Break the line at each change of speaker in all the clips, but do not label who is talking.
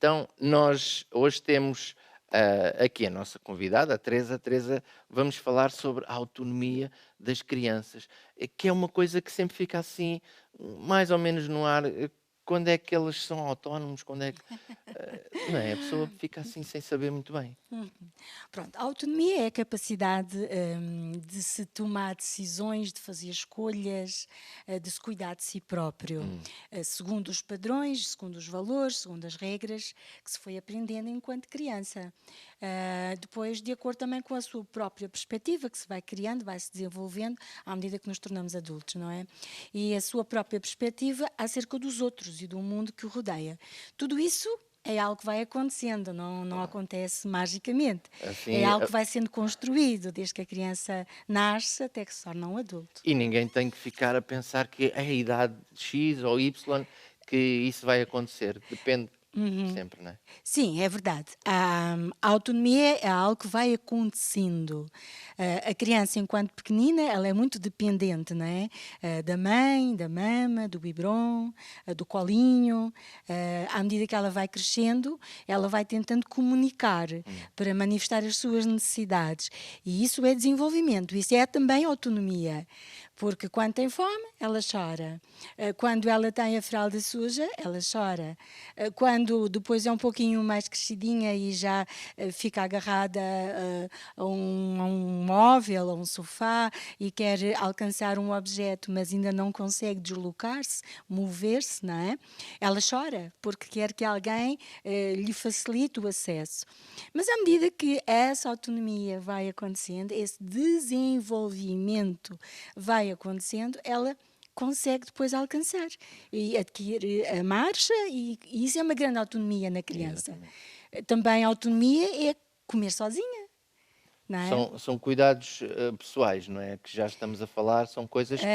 Então, nós hoje temos aqui a nossa convidada, a Teresa. Teresa, vamos falar sobre a autonomia das crianças, que é uma coisa que sempre fica assim, mais ou menos no ar. Quando é que eles são autónomos? Quando é que. Não é? A pessoa fica assim sem saber muito bem.
Uhum. Pronto, a autonomia é a capacidade de se tomar decisões, de fazer escolhas, de se cuidar de si próprio,
Hum,
segundo os padrões, segundo os valores, segundo as regras que se foi aprendendo enquanto criança. Depois, de acordo também com a sua própria perspectiva, que se vai criando, vai se desenvolvendo à medida que nos tornamos adultos, não é? E a sua própria perspectiva acerca dos outros e do mundo que o rodeia. Tudo isso é algo que vai acontecendo, não
claro.
acontece magicamente. É
Assim,
algo que vai sendo construído desde que a criança nasce até que se torna um adulto.
e ninguém tem que ficar a pensar que é a idade X ou Y que isso vai acontecer. Depende
Uhum.
sempre, não é?
Sim, é verdade. A autonomia é algo que vai acontecendo. A criança, enquanto pequenina, ela é muito dependente, não é? Da mãe, da mama, do biberon, do colinho. À medida que ela vai crescendo, ela vai tentando comunicar
Hum.
para manifestar as suas necessidades. E isso é desenvolvimento, isso é também autonomia. Porque quando tem fome, ela chora. Quando ela tem a fralda suja, ela chora. Quando depois é um pouquinho mais crescidinha e já fica agarrada a um móvel, a um sofá e quer alcançar um objeto, mas ainda não consegue deslocar-se, mover-se, não é? Ela chora porque quer que alguém lhe facilite o acesso. Mas à medida que essa autonomia vai acontecendo, esse desenvolvimento vai acontecendo, ela consegue depois alcançar e adquirir a marcha, e isso é uma grande autonomia na criança.
Exatamente.
Também a autonomia é comer sozinha, não é?
São cuidados, pessoais, não é, que já estamos a falar, são coisas que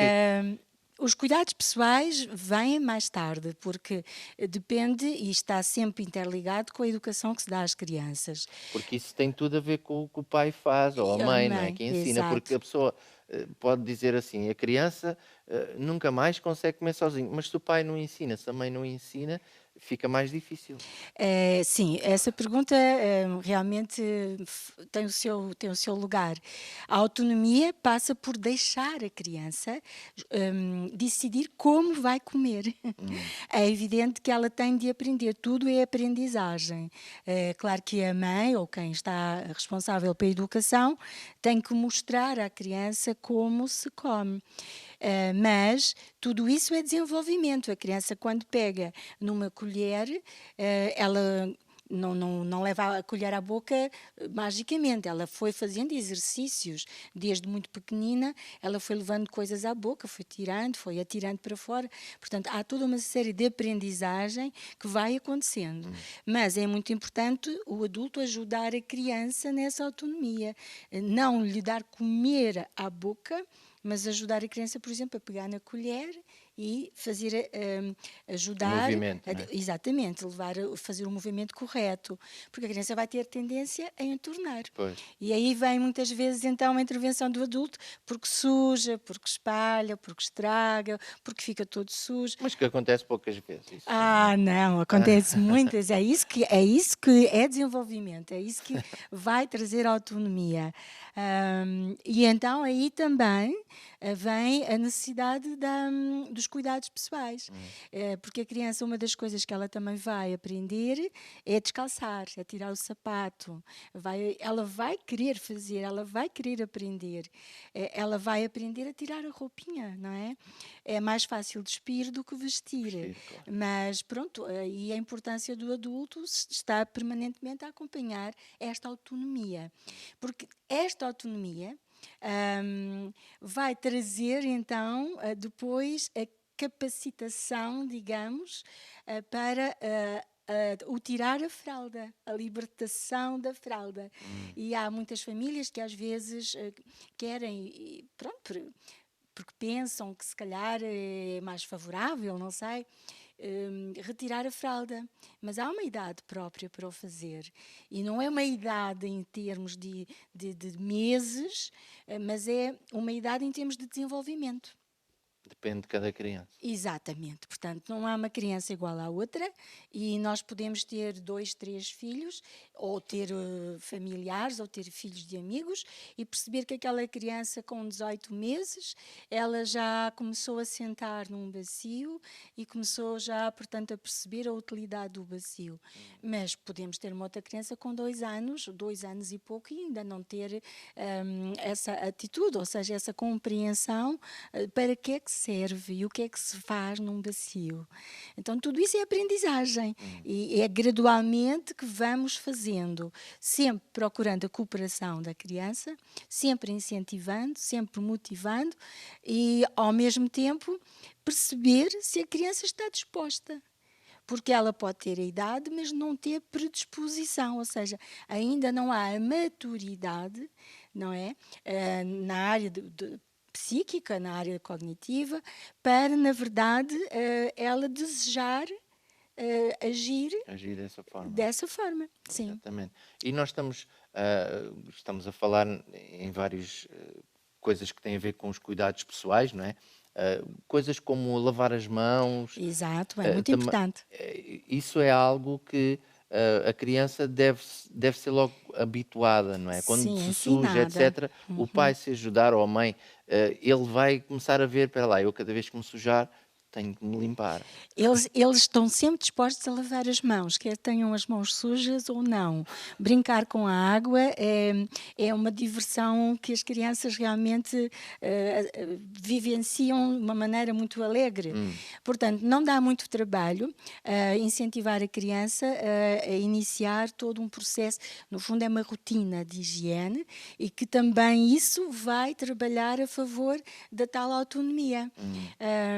Os cuidados pessoais vêm mais tarde, porque depende e está sempre interligado com a educação que se dá às crianças.
porque isso tem tudo a ver com o que o pai faz ou a
E a
mãe, não é,
mãe,
que ensina, porque
exato.
a pessoa, pode dizer assim: "A criança, nunca mais consegue comer sozinho", mas se o pai não ensina, se a mãe não ensina, fica mais difícil.
Sim, essa pergunta realmente tem o seu lugar. A autonomia passa por deixar a criança decidir como vai comer.
Hum,
É evidente que ela tem de aprender, tudo é aprendizagem. É claro que a mãe ou quem está responsável pela educação tem que mostrar à criança como se come. Mas tudo isso é desenvolvimento. A criança, quando pega numa colher, ela não leva a colher à boca magicamente. Ela foi fazendo exercícios desde muito pequenina, ela foi levando coisas à boca, foi tirando, foi atirando para fora. Portanto, há toda uma série de aprendizagem que vai acontecendo.
hum.
Mas é muito importante o adulto ajudar a criança nessa autonomia. Não lhe dar comer à boca, mas ajudar a criança, por exemplo, a pegar na colher e fazer,
O
ajudar,
movimento, não é?
exatamente, fazer o movimento correto, porque a criança vai ter tendência a entornar.
Pois.
E aí vem muitas vezes então a intervenção do adulto, porque suja, porque espalha, porque estraga, porque fica todo sujo.
Mas que acontece poucas vezes, isso não é?
Ah, não, acontece muitas. É isso que é desenvolvimento, é isso que vai trazer autonomia. E então aí também vem a necessidade dos cuidados pessoais.
Hum,
Porque a criança, uma das coisas que ela também vai aprender é descalçar, é tirar o sapato. Ela vai querer fazer, ela vai querer aprender. Ela vai aprender a tirar a roupinha, não é? É mais fácil despir do que vestir.
vestir, claro.
Mas pronto, e a importância do adulto está permanentemente a acompanhar esta autonomia. Porque esta autonomia vai trazer então depois a capacitação, digamos, para o tirar a fralda, a libertação da fralda.
Hum.
E há muitas famílias que às vezes querem, pronto, porque pensam que se calhar é mais favorável, não sei, retirar a fralda. Mas há uma idade própria para o fazer. E não é uma idade em termos de meses, mas é uma idade em termos de desenvolvimento.
Depende de cada criança.
Exatamente, portanto, não há uma criança igual à outra e nós podemos ter 2, 3 filhos, ou ter familiares, ou ter filhos de amigos e perceber que aquela criança com 18 meses, ela já começou a sentar num bacio e começou já, portanto, a perceber a utilidade do bacio. Mas podemos ter uma outra criança com 2 anos e pouco, e ainda não ter essa atitude, ou seja, essa compreensão para que é que serve e o que é que se faz num bacio. Então, tudo isso é aprendizagem e é gradualmente que vamos fazendo, sempre procurando a cooperação da criança, sempre incentivando, sempre motivando e, ao mesmo tempo, perceber se a criança está disposta. Porque ela pode ter a idade, mas não ter predisposição, ou seja, ainda não há a maturidade, não é? Na área psíquica, na área cognitiva, para, na verdade, ela desejar agir
Agir dessa forma.
dessa forma. Sim.
Exatamente. E nós estamos a falar em várias coisas que têm a ver com os cuidados pessoais, não é? Coisas como lavar as mãos.
Exato, é muito
Também,
importante.
isso é algo que a criança deve ser logo habituada, não é? Quando
Sim,
se suja,
ensinada.
etc., o pai se ajudar ou a mãe, ele vai começar a ver, espera lá, eu cada vez que me sujar tenho que me limpar.
Eles estão sempre dispostos a lavar as mãos, quer tenham as mãos sujas ou não. Brincar com a água é uma diversão que as crianças realmente vivenciam de uma maneira muito alegre. Portanto, não dá muito trabalho incentivar a criança a iniciar todo um processo. No fundo, é uma rotina de higiene e que também isso vai trabalhar a favor da tal autonomia.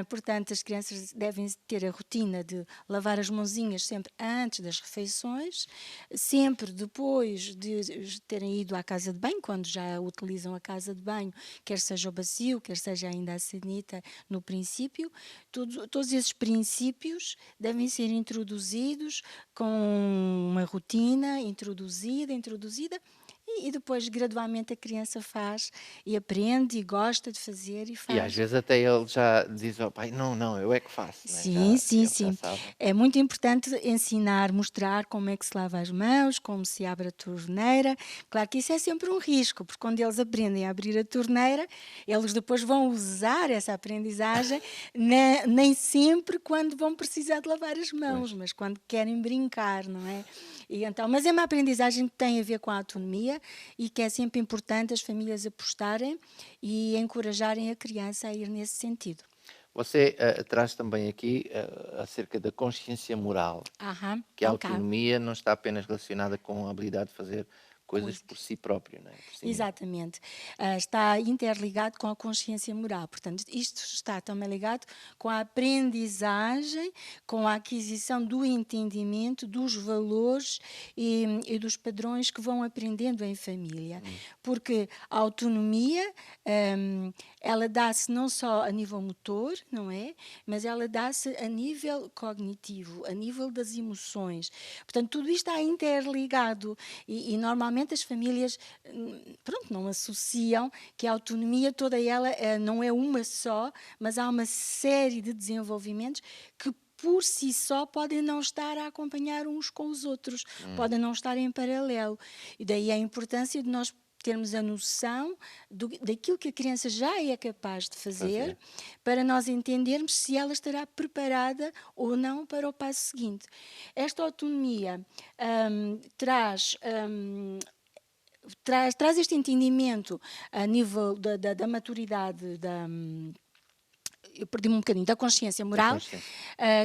Portanto, as crianças devem ter a rotina de lavar as mãozinhas sempre antes das refeições, sempre depois de terem ido à casa de banho, quando já utilizam a casa de banho, quer seja o bacio, quer seja ainda a sanita no princípio. Todos esses princípios devem ser introduzidos com uma rotina introduzida, e depois gradualmente a criança faz e aprende e gosta de fazer e
E às
faz.
vezes até ele já diz ao pai: não, não, eu é que faço, né?
Sim, sim,
Ele já
sim.
sabe.
É muito importante ensinar, mostrar como é que se lava as mãos, como se abre a torneira. Claro que isso é sempre um risco, porque quando eles aprendem a abrir a torneira, eles depois vão usar essa aprendizagem, nem sempre quando vão precisar de lavar as
Pois.
mãos, mas quando querem brincar, não é? E então, mas é uma aprendizagem que tem a ver com a autonomia e que é sempre importante as famílias apostarem e encorajarem a criança a ir nesse sentido.
Você traz também aqui acerca da consciência moral,
Aham,
que a
ok.
autonomia não está apenas relacionada com a habilidade de fazer coisas por
Coisas.
si próprio, não é? Por si mesmo.
Exatamente. Está interligado com a consciência moral. Portanto, isto está também ligado com a aprendizagem, com a aquisição do entendimento dos valores e dos padrões que vão aprendendo em família. Porque a autonomia, ela dá-se não só a nível motor, não é? Mas ela dá-se a nível cognitivo, a nível das emoções. Portanto, tudo isto está interligado e normalmente as famílias pronto, não associam que a autonomia toda ela não é uma só, mas há uma série de desenvolvimentos que por si só podem não estar a acompanhar uns com os outros, podem não estar em paralelo. E daí a importância de nós termos a noção daquilo que a criança já é capaz de fazer, para nós entendermos se ela estará preparada ou não para o passo seguinte. Esta autonomia traz este entendimento a nível da maturidade, eu perdi-me um bocadinho, da consciência
Da
moral,
consciência.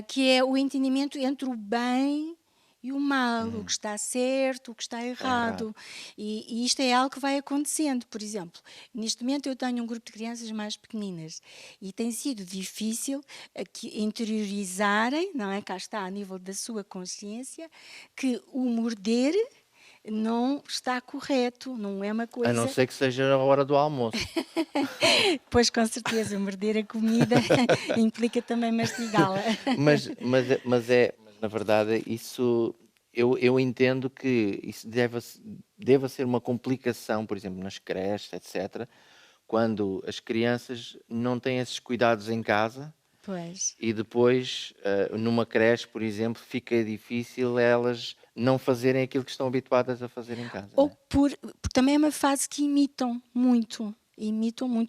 que é o entendimento entre o bem e o mal, o que está certo, o que está
Está errado.
errado. E isto é algo que vai acontecendo. Por exemplo, neste momento eu tenho um grupo de crianças mais pequeninas e tem sido difícil que interiorizarem, não é? Cá está, a nível da sua consciência, que o morder não está correto, não é uma
A não
coisa.
ser que seja a hora do almoço.
Pois com certeza, morder a comida implica também mastigá-la.
Mas na verdade isso eu entendo que isso deva ser uma complicação, por exemplo, nas creches, etc., quando as crianças não têm esses cuidados em casa
Pois.
e depois, numa creche, por exemplo, fica difícil elas não fazerem aquilo que estão habituadas a fazer em casa, não
Ou
é?
por também é uma fase que imitam muito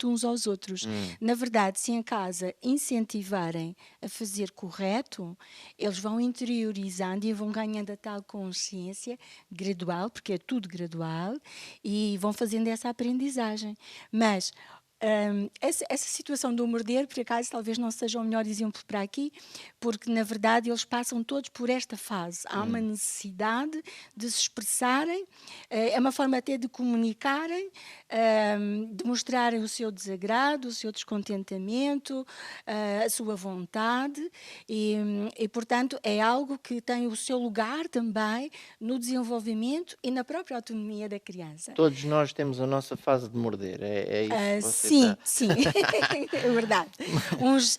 uns aos outros.
Hum,
Na verdade, se em casa incentivarem a fazer correto, eles vão interiorizando e vão ganhando a tal consciência gradual, porque é tudo gradual, e vão fazendo essa aprendizagem. Mas essa situação do morder, por acaso, talvez não seja o melhor exemplo para aqui, porque na verdade eles passam todos por esta fase. Há uma
hum.
necessidade de se expressarem, é uma forma até de comunicarem, de mostrarem o seu desagrado, o seu descontentamento, a sua vontade, portanto é algo que tem o seu lugar também no desenvolvimento e na própria autonomia da criança.
Todos nós temos a nossa fase de morder, é isso que você
Sim,
está.
sim, é verdade. Uns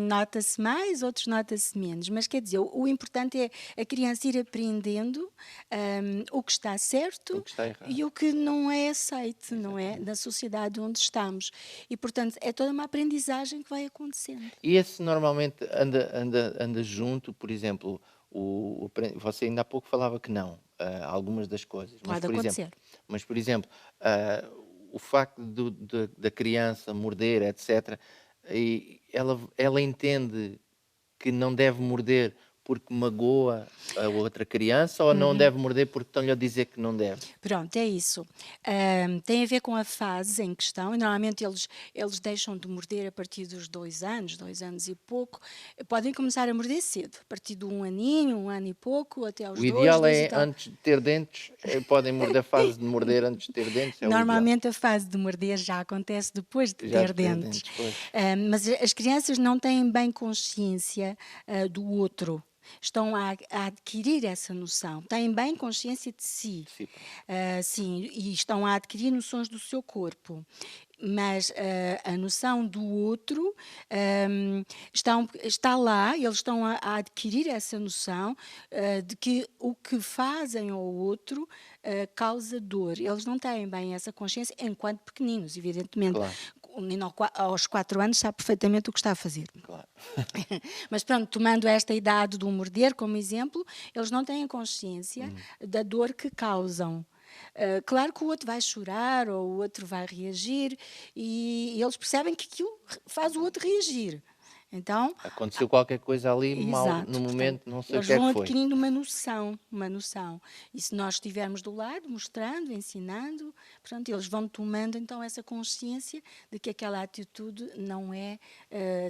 nota-se mais, outros nota-se menos, mas quer dizer, o importante é a criança ir aprendendo o que está
O
certo
que está errado.
e o que não é aceite, não é?
Exatamente.
Na sociedade onde estamos. E, portanto, é toda uma aprendizagem que vai acontecendo.
E esse normalmente anda junto, por exemplo, você ainda há pouco falava que não, algumas das coisas,
Pode acontecer.
mas por exemplo, ah, o facto da criança morder, etc., e ela entende que não deve morder porque magoa a outra criança ou não
Uhum.
deve morder porque estão-lhe a dizer que não deve?
Pronto, é isso. Tem a ver com a fase em questão, e normalmente eles deixam de morder a partir dos 2 anos, 2 anos e pouco. Podem começar a morder cedo, a partir de 1 aninho, 1 ano e pouco, até aos
O
dois,
ideal
dois e
é
tal.
antes de ter dentes, podem morder a fase de morder antes de ter dentes, é o ideal.
Normalmente a fase de morder já acontece depois de
Já
ter
de ter
dentes.
dentes, pois.
Mas as crianças não têm bem consciência do outro. Estão a adquirir essa noção, têm bem consciência de si.
De si próprio.
Sim, e estão a adquirir noções do seu corpo. Mas a noção do outro está lá, eles estão a adquirir essa noção de que o que fazem ao outro causa dor. Eles não têm bem essa consciência enquanto pequeninos, evidentemente.
Claro,
O menino aos 4 anos sabe perfeitamente o que está a fazer.
claro.
Mas pronto, tomando esta idade do morder como exemplo, eles não têm consciência da dor que causam. Claro que o outro vai chorar ou o outro vai reagir e eles percebem que aquilo faz o outro reagir. Então,
Aconteceu qualquer coisa ali mal no
exato, portanto,
momento, não sei o
eles
que é que
vão
foi.
adquirindo uma noção, uma noção. E se nós estivermos do lado, mostrando, ensinando, pronto, eles vão tomando então essa consciência de que aquela atitude não é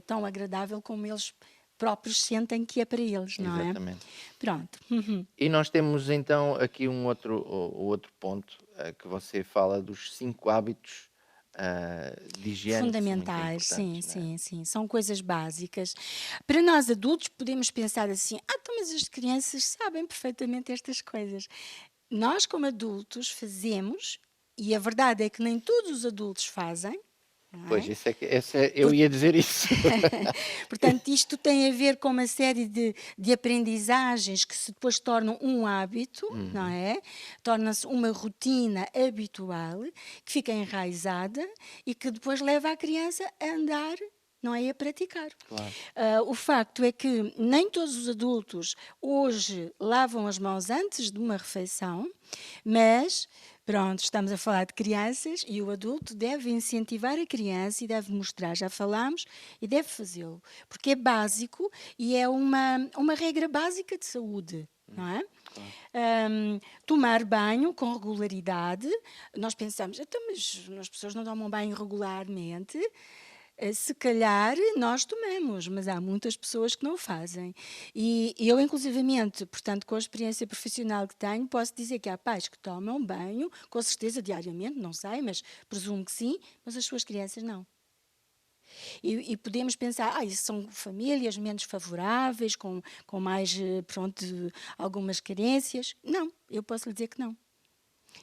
tão agradável como eles próprios sentem que é para eles, não é?
Exatamente.
Pronto.
E nós temos então aqui o outro ponto, que você fala dos 5 hábitos, de higiene que são muito
Fundamentais, sim,
importantes, não é?
sim, sim. São coisas básicas. Para nós adultos, podemos pensar assim: então, mas as crianças sabem perfeitamente estas coisas. Nós, como adultos, fazemos, e a verdade é que nem todos os adultos fazem, não
Pois,
é?
isso é que eu ia dizer isso.
Portanto, isto tem a ver com uma série de aprendizagens que se depois tornam um hábito, não
Uhum,
é? Torna-se uma rotina habitual que fica enraizada e que depois leva a criança a andar. Não é? E a praticar.
claro.
O facto é que nem todos os adultos hoje lavam as mãos antes de uma refeição, mas pronto, estamos a falar de crianças e o adulto deve incentivar a criança e deve mostrar, já falámos, e deve fazê-lo, porque é básico e é uma regra básica de saúde. Não é?
Claro.
Tomar banho com regularidade. Nós pensamos, então, mas as pessoas não tomam banho regularmente. Se calhar nós tomamos, mas há muitas pessoas que não o fazem. E eu, inclusivamente, portanto, com a experiência profissional que tenho, posso dizer que há pais que tomam banho, com certeza diariamente, não sei, mas presumo que sim, mas as suas crianças não. E podemos pensar, isso são famílias menos favoráveis, com mais, pronto, algumas carências. Não, eu posso lhe dizer que não.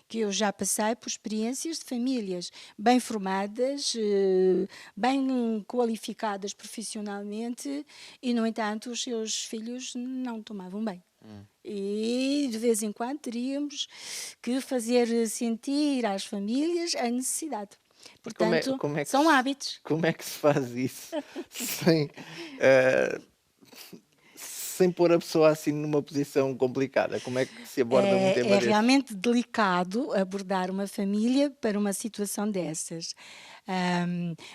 Que eu já passei por experiências de famílias bem formadas, bem qualificadas profissionalmente e, no entanto, os seus filhos não tomavam bem. E de vez em quando teríamos que fazer sentir às famílias a necessidade.
E como é
Portanto,
como é que
são
se
hábitos.
como é que se faz isso sem, eh, sem pôr a pessoa, assim, numa posição complicada? Como é que se aborda um tema
É
desses?
realmente delicado abordar uma família para uma situação dessas.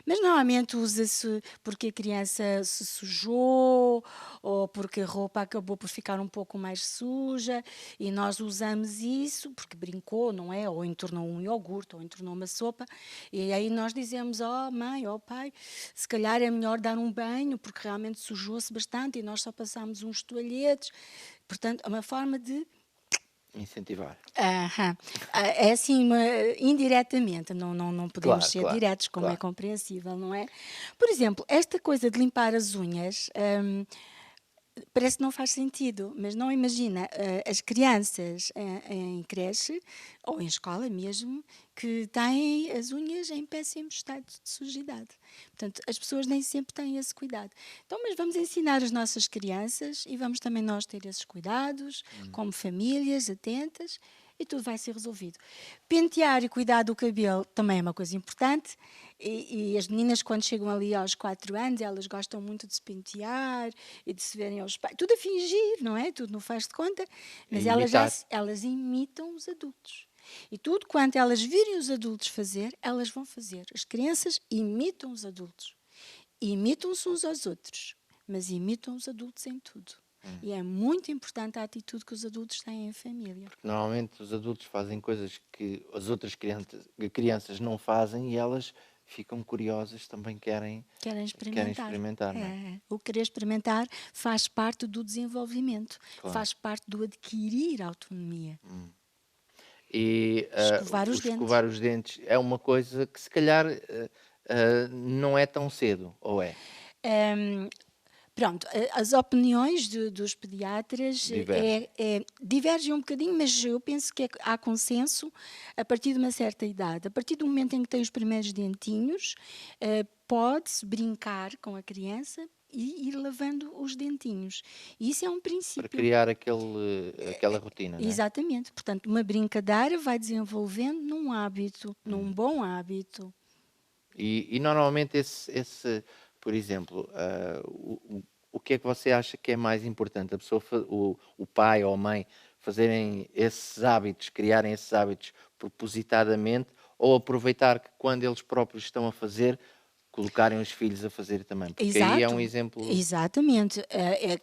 Mas normalmente usa-se porque a criança se sujou ou porque a roupa acabou por ficar um pouco mais suja e nós usamos isso porque brincou, não é? Ou entornou um iogurte ou entornou uma sopa e aí nós dizemos, oh mãe, oh pai, se calhar é melhor dar um banho porque realmente sujou-se bastante e nós só passamos uns toalhetes. Portanto, é uma forma de
Incentivar.
aham. É assim, indiretamente, não podemos
Claro,
ser
claro,
diretos, como é
claro.
compreensível, não é? Por exemplo, esta coisa de limpar as unhas, parece que não faz sentido, mas não imagina, as crianças em creche ou em escola mesmo, que têm as unhas em péssimo estado de sujidade. Portanto, as pessoas nem sempre têm esse cuidado. Então, mas vamos ensinar as nossas crianças e vamos também nós ter esses cuidados, como famílias atentas, e tudo vai ser resolvido. Pentear e cuidar do cabelo também é uma coisa importante. E as meninas, quando chegam ali aos 4 anos, elas gostam muito de se pentear e de se verem aos pais. Tudo a fingir, não é? Tudo não faz de conta.
E
Mas elas,
imitar.
elas imitam os adultos. E tudo quanto elas virem os adultos fazer, elas vão fazer. As crianças imitam os adultos. Imitam-se uns aos outros, mas imitam os adultos em tudo.
Hum.
E é muito importante a atitude que os adultos têm em família.
Normalmente os adultos fazem coisas que as outras crianças não fazem e elas ficam curiosas, também querem experimentar, não é?
O querer experimentar faz parte do desenvolvimento,
Claro.
faz parte do adquirir autonomia.
E,
Escovar
o
os dentes.
escovar os dentes é uma coisa que se calhar, não é tão cedo, ou é?
Hum, Pronto, as opiniões dos pediatras
Divergem.
divergem um bocadinho, mas eu penso que há consenso a partir de uma certa idade. A partir do momento em que tem os primeiros dentinhos, pode-se brincar com a criança e ir lavando os dentinhos. E isso é um
Para
princípio.
criar aquela rotina, não é?
Exatamente. Portanto, uma brincadeira vai desenvolvendo num hábito, num
Hum.
bom hábito.
E normalmente por exemplo, o que é que você acha que é mais importante? A pessoa, o pai ou a mãe fazerem esses hábitos, criarem esses hábitos propositadamente, ou aproveitar que quando eles próprios estão a fazer, colocarem os filhos a fazer também? Porque aí é um
Exato,
exemplo.
exatamente.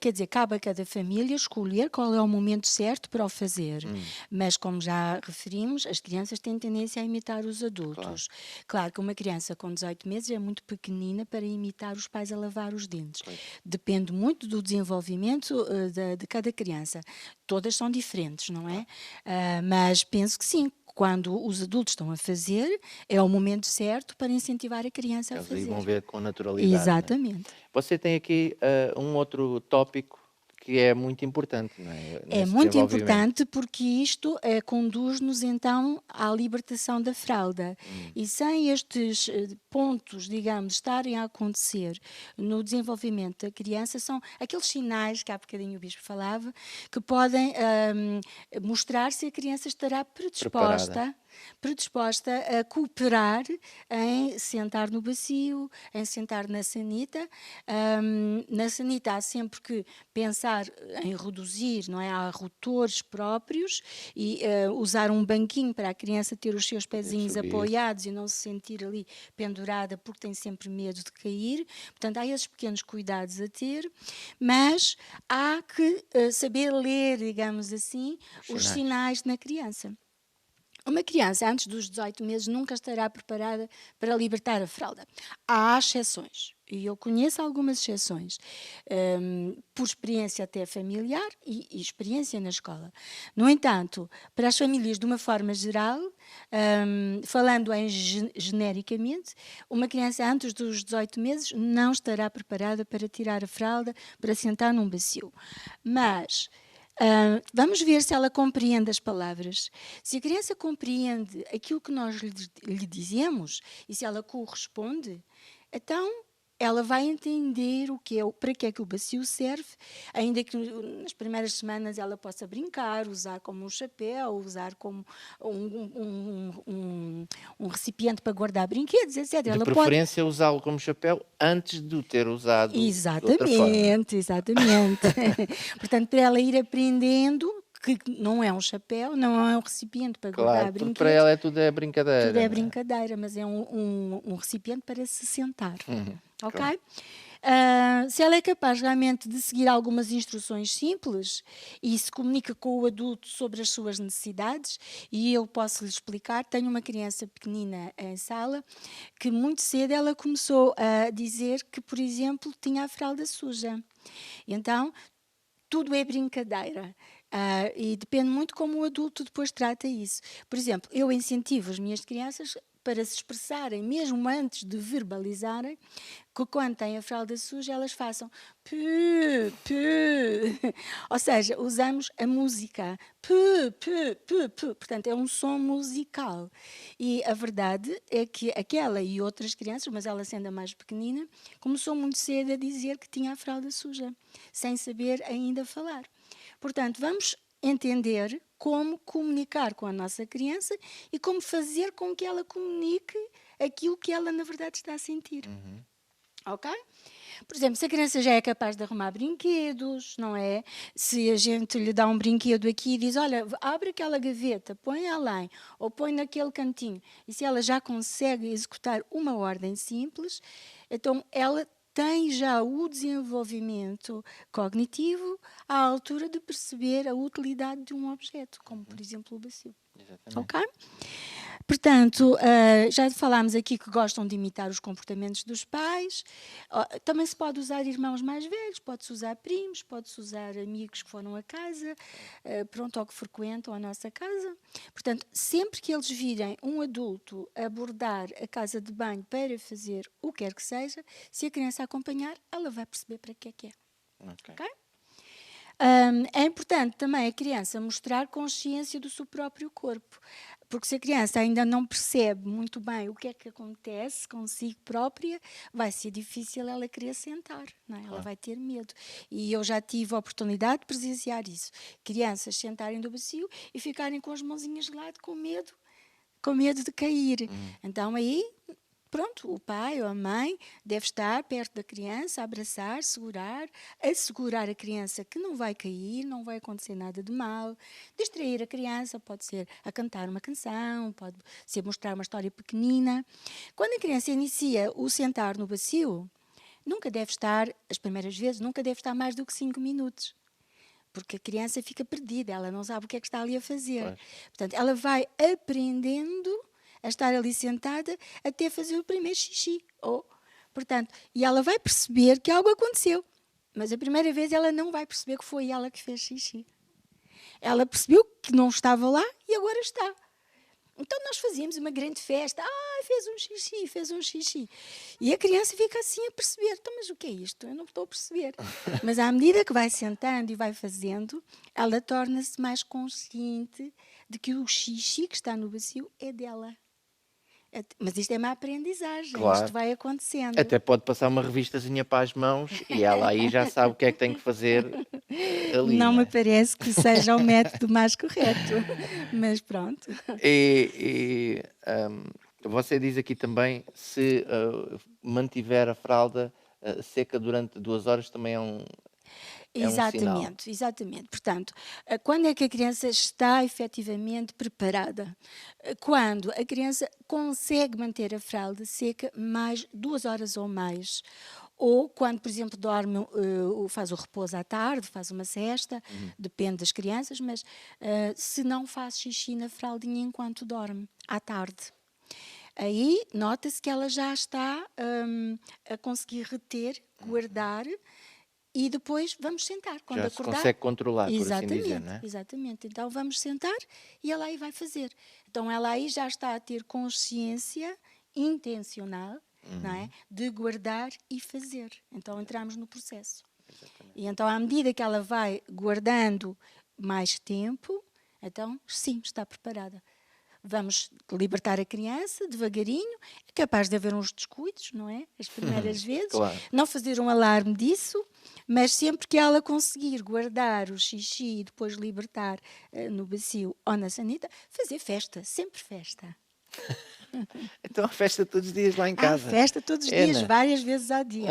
Quer dizer, cabe a cada família escolher qual é o momento certo para o fazer.
Hum,
Mas, como já referimos, as crianças têm tendência a imitar os
claro,
adultos. Claro que uma criança com 18 meses é muito pequenina para imitar os pais a lavar os dentes.
pois.
Depende muito do desenvolvimento de cada criança. Todas são diferentes, não é?
Claro.
Mas penso que sim. Quando os adultos estão a fazer, é o momento certo para incentivar a criança a
Eles aí vão
fazer.
ver com naturalidade, não é?
Exatamente.
Você tem aqui um outro tópico que é muito importante, não é?
É
Nesse
muito
desenvolvimento.
importante porque isto conduz-nos então à libertação da fralda.
Hum,
E sem estes pontos, digamos, estarem a acontecer no desenvolvimento da criança, são aqueles sinais que há bocadinho o Bispo falava, que podem mostrar se a criança estará
preparada.
predisposta a cooperar em sentar no bacio, em sentar na sanita. Na sanita há sempre que pensar em reduzir, não é? Há rotores próprios e usar um banquinho para a criança ter os seus
Poder
pezinhos
subir.
apoiados e não se sentir ali pendurada porque tem sempre medo de cair. Portanto, há esses pequenos cuidados a ter, mas há que saber ler, digamos assim,
Os
os
sinais.
sinais na criança. Uma criança antes dos 18 meses nunca estará preparada para libertar a fralda. Há exceções, e eu conheço algumas exceções, por experiência até familiar e experiência na escola. No entanto, para as famílias de uma forma geral, falando genericamente, uma criança antes dos 18 meses não estará preparada para tirar a fralda, para sentar num bacio. Mas vamos ver se ela compreende as palavras. Se a criança compreende aquilo que nós lhe dizemos e se ela corresponde, então ela vai entender para que é que o bacio serve, ainda que nas primeiras semanas ela possa brincar, usar como um chapéu, usar como um recipiente para guardar brinquedos, etc.
De
Ela pode...
preferência usá-lo como chapéu antes de o ter usado de outra forma.
Exatamente, exatamente. Portanto, para ela ir aprendendo que não é um chapéu, não é um recipiente para
Claro,
guardar
porque para
brinquedos,
ela tudo é brincadeira,
tudo é
não é?
brincadeira, mas é um recipiente para se sentar. Ok?
Claro.
Se ela é capaz realmente de seguir algumas instruções simples e se comunica com o adulto sobre as suas necessidades, e eu posso lhe explicar, tenho uma criança pequenina em sala que muito cedo ela começou a dizer que, por exemplo, tinha a fralda suja. Então, tudo é brincadeira. E depende muito como o adulto depois trata isso. Por exemplo, eu incentivo as minhas crianças para se expressarem, mesmo antes de verbalizarem, que quando têm a fralda suja, elas façam pu, pu. Ou seja, usamos a música. Pu, pu, pu, pu. Portanto, é um som musical. E a verdade é que aquela e outras crianças, mas ela sendo a mais pequenina, começou muito cedo a dizer que tinha a fralda suja, sem saber ainda falar. Portanto, vamos entender como comunicar com a nossa criança e como fazer com que ela comunique aquilo que ela, na verdade, está a sentir. Ok? Por exemplo, se a criança já é capaz de arrumar brinquedos, não é? Se a gente lhe dá um brinquedo aqui e diz, olha, abre aquela gaveta, põe além, ou põe naquele cantinho, e se ela já consegue executar uma ordem simples, então ela tem já o desenvolvimento cognitivo à altura de perceber a utilidade de um objeto, como, por exemplo, o bacio.
Exatamente.
Ok? Portanto, já falámos aqui que gostam de imitar os comportamentos dos pais. Também se pode usar irmãos mais velhos, pode-se usar primos, pode-se usar amigos que foram a casa, pronto, ou que frequentam a nossa casa. Portanto, sempre que eles virem um adulto abordar a casa de banho para fazer o que quer que seja, se a criança acompanhar, ela vai perceber para que é que é. Ok? É importante também a criança mostrar consciência do seu próprio corpo, porque se a criança ainda não percebe muito bem o que é que acontece consigo própria, vai ser difícil ela querer sentar, não é? Ela vai ter medo. E eu já tive a oportunidade de presenciar isso. Crianças sentarem do bacio e ficarem com as mãozinhas de lado com medo de cair. Então aí... Pronto, o pai ou a mãe deve estar perto da criança, abraçar, assegurar a criança que não vai cair, não vai acontecer nada de mal. Distrair a criança pode ser a cantar uma canção, pode ser mostrar uma história pequenina. Quando a criança inicia o sentar no bacio, nunca deve estar, as primeiras vezes, nunca deve estar mais do que 5 minutos. Porque a criança fica perdida, ela não sabe o que é que está ali a fazer.
Pois.
Portanto, ela vai aprendendo a estar ali sentada até fazer o primeiro xixi. Portanto, e ela vai perceber que algo aconteceu. Mas a primeira vez ela não vai perceber que foi ela que fez xixi. Ela percebeu que não estava lá e agora está. Então nós fazíamos uma grande festa. Fez um xixi. E a criança fica assim a perceber. Então, mas o que é isto? Eu não estou a perceber. Mas à medida que vai sentando e vai fazendo, ela torna-se mais consciente de que o xixi que está no bacio é dela. Mas isto é uma aprendizagem,
Claro.
isto vai acontecendo.
Até pode passar uma revistazinha para as mãos e ela aí já sabe o que é que tem que fazer ali,
Não
não
me
é?
parece que seja o método mais correto, mas pronto.
Você diz aqui também, se mantiver a fralda seca durante 2 horas, também é um sinal.
Exatamente. Portanto, quando é que a criança está efetivamente preparada? Quando a criança consegue manter a fralda seca mais 2 horas ou mais. Ou quando, por exemplo, dorme, faz o repouso à tarde, faz uma cesta, depende das crianças, mas se não faz xixi na fraldinha enquanto dorme, à tarde. Aí nota-se que ela já está a conseguir reter, guardar, e depois vamos sentar. Quando
Já se
acordar,
consegue controlar, por assim dizer, não é?
exatamente. Então vamos sentar e ela aí vai fazer. Então ela aí já está a ter consciência intencional, não é? De guardar e fazer. Então entramos no processo.
Exatamente.
E então, à medida que ela vai guardando mais tempo, então sim, está preparada. vamos libertar a criança devagarinho, é capaz de haver uns descuidos, não é? As primeiras vezes,
Claro.
não fazer um alarme disso, mas sempre que ela conseguir guardar o xixi e depois libertar no bacio ou na sanita, fazer festa, sempre festa.
Então a festa todos os dias lá em
Há
casa.
festa todos os
É,
dias,
né?
várias vezes ao dia.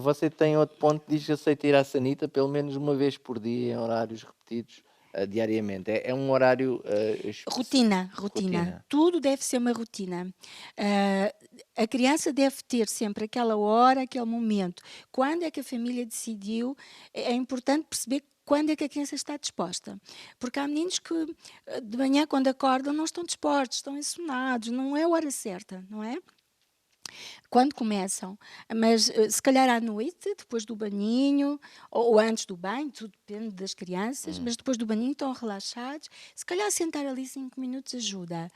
Você tem outro ponto que diz que eu sei tirar a sanita pelo menos uma vez por dia em horários repetidos, diariamente. É um horário,
Rotina, rotina.
rotina.
Tudo deve ser uma rotina. Ah, a criança deve ter sempre aquela hora, aquele momento. Quando é que a família decidiu? É importante perceber quando é que a criança está disposta. Porque há meninos que de manhã, quando acordam, não estão dispostos, estão ensonados, não é a hora certa, não é? Quando começam, mas se calhar à noite, depois do banhinho, ou antes do banho, tudo depende das crianças,
Hum.
mas depois do banhinho estão relaxados, se calhar sentar ali 5 minutos ajuda.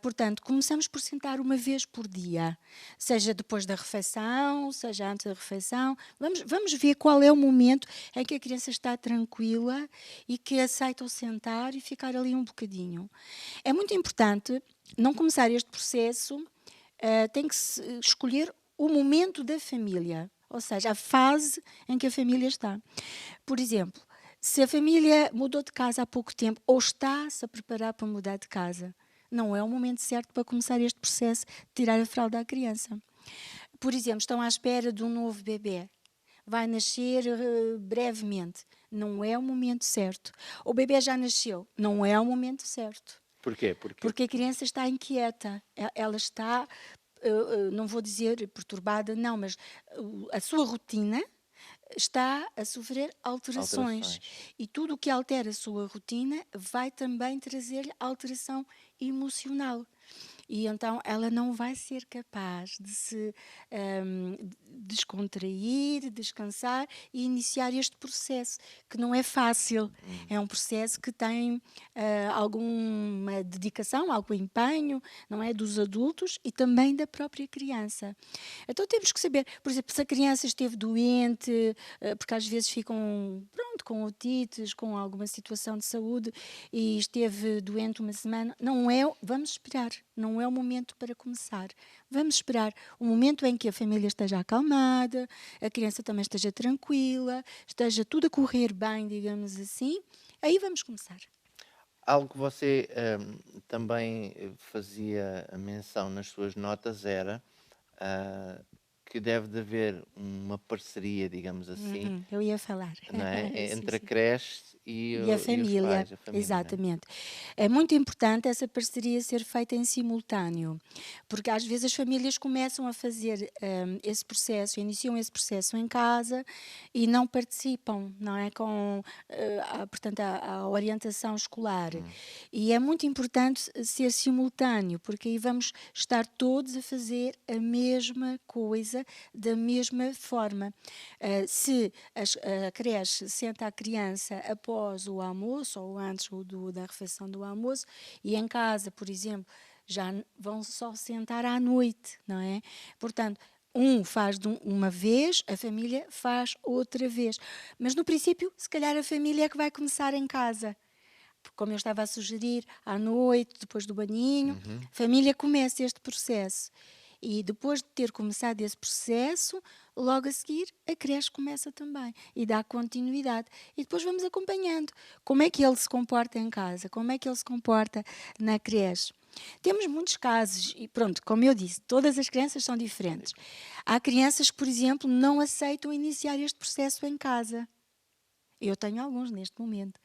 Portanto, começamos por sentar uma vez por dia, seja depois da refeição, seja antes da refeição. Vamos ver qual é o momento em que a criança está tranquila e que aceita o sentar e ficar ali um bocadinho. É muito importante não começar este processo. Tem que escolher o momento da família, ou seja, a fase em que a família está. Por exemplo, se a família mudou de casa há pouco tempo ou está-se a preparar para mudar de casa, não é o momento certo para começar este processo de tirar a fralda à criança. Por exemplo, estão à espera de um novo bebê. Vai nascer brevemente. Não é o momento certo. O bebê já nasceu. Não é o momento certo.
Porquê? Porque
Porque a criança está inquieta. Ela está, não vou dizer perturbada, não, mas a sua rotina está a sofrer alterações.
alterações.
E tudo o que altera a sua rotina vai também trazer-lhe alteração emocional. E então ela não vai ser capaz de se descontrair, descansar e iniciar este processo, que não é fácil.
Hum.
É um processo que tem alguma dedicação, algum empenho, não é? Dos adultos e também da própria criança. Então temos que saber, por exemplo, se a criança esteve doente, porque às vezes ficam, pronto, com otites, com alguma situação de saúde e esteve doente uma semana, vamos esperar, não é o momento para começar. Vamos esperar o momento em que a família esteja acalmada, a criança também esteja tranquila, esteja tudo a correr bem, digamos assim, aí vamos começar.
Algo que você, também fazia a menção nas suas notas era, ah, que deve de haver uma parceria, digamos assim,
Eu ia falar.
não é,
Sim,
entre a
sim.
creche
E a
e os
família,
pais, a família, não é?
exatamente. É muito importante essa parceria ser feita em simultâneo, porque às vezes as famílias começam a fazer esse processo, iniciam esse processo em casa e não participam, não é? Com, portanto, a orientação escolar.
Hum.
E é muito importante ser simultâneo, porque aí vamos estar todos a fazer a mesma coisa, da mesma forma. Se a creche senta a criança após o almoço ou antes da refeição do almoço e em casa, por exemplo, já vão só sentar à noite, não é? Portanto, um faz uma vez, a família faz outra vez. Mas no princípio, se calhar a família é que vai começar em casa. Como eu estava a sugerir, à noite, depois do banhinho,
Uhum.
a família começa este processo. E depois de ter começado esse processo, logo a seguir, a creche começa também e dá continuidade. E depois vamos acompanhando como é que ele se comporta em casa, como é que ele se comporta na creche. Temos muitos casos e pronto, como eu disse, todas as crianças são diferentes. Há crianças que, por exemplo, não aceitam iniciar este processo em casa. Eu tenho alguns neste momento.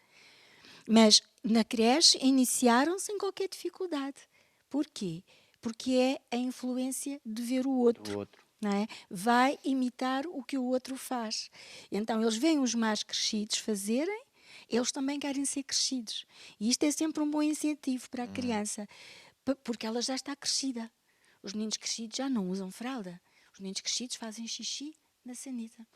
Mas na creche iniciaram sem qualquer dificuldade. Porquê? Porque é a influência de ver o
Do
outro.
outro.
Não é? Vai imitar o que o outro faz. Então eles veem os mais crescidos fazerem, eles também querem ser crescidos. E isto é sempre um bom incentivo para a
Hum.
criança, porque ela já está crescida. Os meninos crescidos já não usam fralda. Os meninos crescidos fazem xixi na sanita.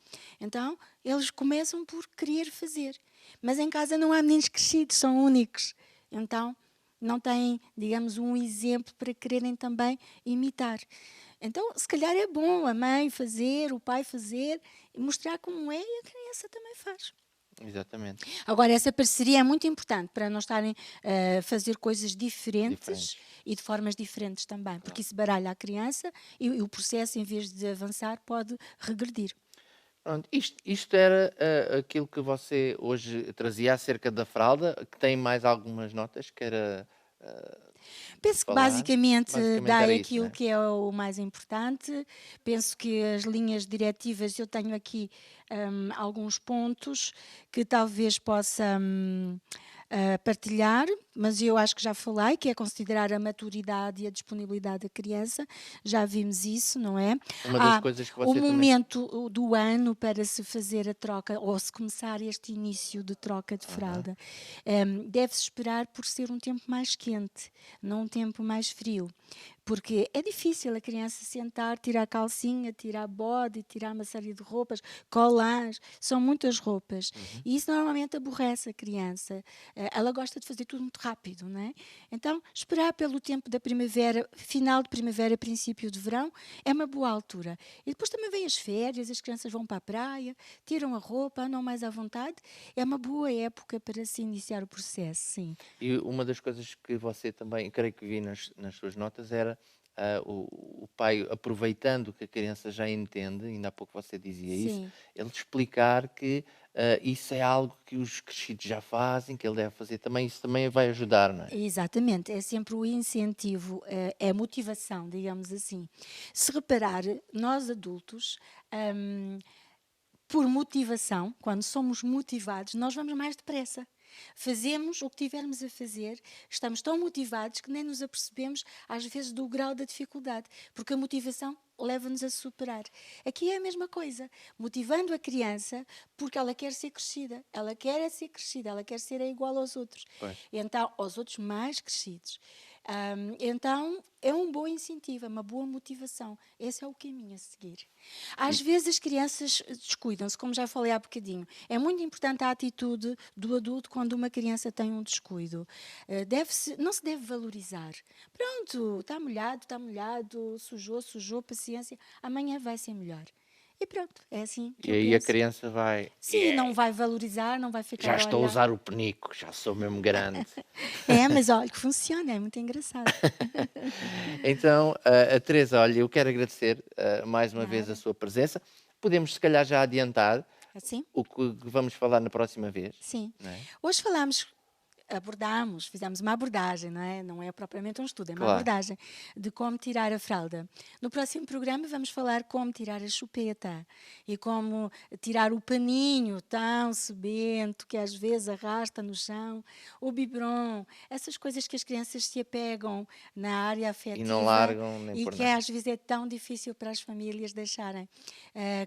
Então, eles começam por querer fazer. Mas em casa não há meninos crescidos, são únicos. Então, não têm, digamos, um exemplo para quererem também imitar. Então, se calhar é bom a mãe fazer, o pai fazer, e mostrar como é e a criança também faz.
Exatamente.
Agora, essa parceria é muito importante para não estarem a fazer coisas diferentes
Diferentes.
e de formas diferentes também, porque
Claro.
isso baralha a criança e o processo, em vez de avançar, pode regredir.
Pronto, isto era, aquilo que você hoje trazia acerca da fralda, que tem mais algumas notas que era,
Penso que
falar?
basicamente
Basicamente era
dai
isso,
aquilo
né?
que é o mais importante. Penso que as linhas diretivas, eu tenho aqui alguns pontos que talvez possa partilhar, mas eu acho que já falei, que é considerar a maturidade e a disponibilidade da criança. Já vimos isso, não é?
Uma das
Há
coisas que
o
você também
momento do ano para se fazer a troca, ou se começar este início de troca de
aham,
fralda. Deve-se esperar por ser um tempo mais quente, não um tempo mais frio. Porque é difícil a criança sentar, tirar a calcinha, tirar bode, tirar uma série de roupas, colãs, são muitas roupas.
uhum.
E isso normalmente aborrece a criança. Ela gosta de fazer tudo muito rápido, não é? Então, esperar pelo tempo da primavera, final de primavera, princípio de verão, é uma boa altura. E depois também vêm as férias, as crianças vão para a praia, tiram a roupa, andam mais à vontade. É uma boa época para se iniciar o processo, sim.
E uma das coisas que você também, creio que vi nas suas notas, era, o pai aproveitando que a criança já entende, ainda há pouco você dizia isso,
Sim.
ele explicar que, isso é algo que os crescidos já fazem, que ele deve fazer também, isso também vai ajudar, não é?
Exatamente, é sempre o incentivo, é a motivação, digamos assim. Se reparar, nós adultos, hum, por motivação, quando somos motivados, nós vamos mais depressa. Fazemos o que tivermos a fazer, estamos tão motivados que nem nos apercebemos, às vezes, do grau da dificuldade, porque a motivação leva-nos a superar. Aqui é a mesma coisa, motivando a criança porque ela quer ser crescida, ela quer é ser crescida, ela quer ser igual aos outros,
Pois.
então aos outros mais crescidos. Então é um bom incentivo, é uma boa motivação. Esse é o caminho a seguir. Às
E
vezes as crianças descuidam-se, como já falei há bocadinho. É muito importante a atitude do adulto quando uma criança tem um descuido. Não se deve valorizar. Pronto, está molhado, sujou, sujou, paciência, amanhã vai ser melhor. E pronto, é assim que
e
eu
aí a
penso.
criança vai:
Sim, não
"Yeah,
vai valorizar, não vai
já
ficar a
estou a
olhar.
usar o penico, já sou mesmo grande".
É, mas olha que funciona, é muito engraçado.
Então, a Teresa, olha, eu quero agradecer, mais uma vez a
Nada.
sua presença. Podemos se calhar já adiantar
Assim?
o que vamos falar na próxima vez,
Sim.
não é?
Hoje fizemos uma abordagem, não é? Não é propriamente um estudo, é uma
Claro,
abordagem de como tirar a fralda. No próximo programa vamos falar como tirar a chupeta e como tirar o paninho tão sebento que às vezes arrasta no chão, o biberon, essas coisas que as crianças se apegam na área
e não
afetiva
largam nem
e
por
que
nada.
às vezes é tão difícil para as famílias deixarem.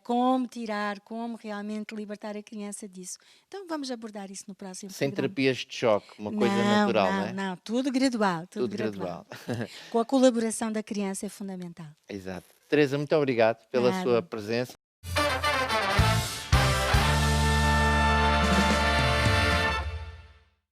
Como tirar, como realmente libertar a criança disso. Então vamos abordar isso no próximo
Sem
programa.
terapias de choque, uma coisa
Não,
natural, não
não,
é?
não, tudo gradual, tudo
Tudo
gradual.
gradual.
Com a colaboração da criança é fundamental.
Exato. Teresa, muito obrigado pela sua
Nada.
presença.